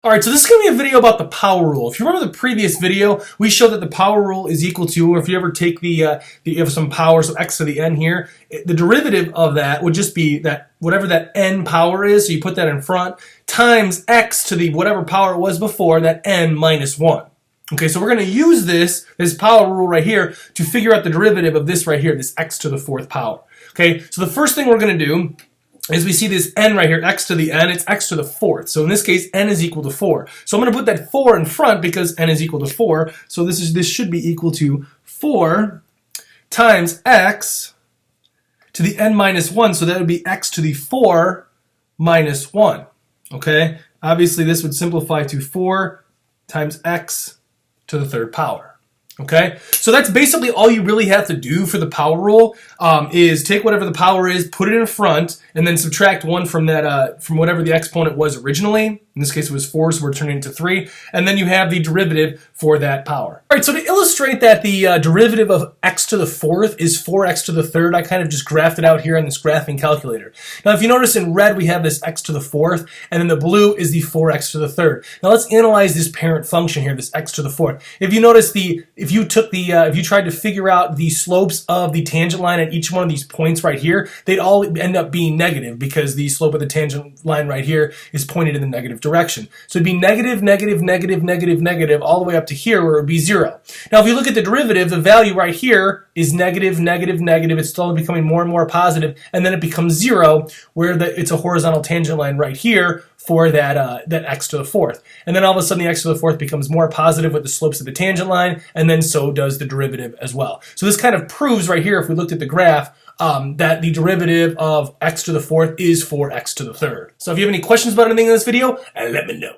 All right, so this is going to be a video about the power rule. If you remember the previous video, we showed that the power rule is equal to, or if you ever take you have some power, so x to the n here, the derivative of that would just be that whatever that n power is, so you put that in front, times x to the whatever power it was before, that n minus 1. Okay, so we're going to use this power rule right here to figure out the derivative of this right here, this x to the 4th power. Okay, so the first thing we're going to do is we see this n right here, x to the n, it's x to the 4th. So in this case, n is equal to 4. So I'm going to put that 4 in front because n is equal to 4. So this should be equal to 4 times x to the n minus 1. So that would be x to the 4 minus 1. Okay? Obviously, this would simplify to 4 times x to the 3rd power. Okay, so that's basically all you really have to do for the power rule, is take whatever the power is, put it in front, and then subtract 1 from that from whatever the exponent was originally. In this case, it was 4, so we're turning it into 3, and then you have the derivative for that power. All right, so to illustrate that the derivative of x to the 4th is 4x to the 3rd, I kind of just graphed it out here on this graphing calculator. Now, if you notice in red, we have this x to the 4th, and then the blue is the 4x to the 3rd. Now, let's analyze this parent function here, this x to the 4th. If you notice, if you tried to figure out the slopes of the tangent line at each one of these points right here, they'd all end up being negative because the slope of the tangent line right here is pointed in the negative direction. So it'd be negative, negative, negative, negative, negative, all the way up to here where it would be 0. Now, if you look at the derivative, the value right here is negative, negative, negative. It's slowly becoming more and more positive, and then it becomes 0 where it's a horizontal tangent line right here for that x to the 4th. And then all of a sudden the x to the 4th becomes more positive with the slopes of the tangent line, and then so does the derivative as well. So this kind of proves right here, if we looked at the graph, that the derivative of x to the 4th is 4x to the 3rd. So if you have any questions about anything in this video, let me know.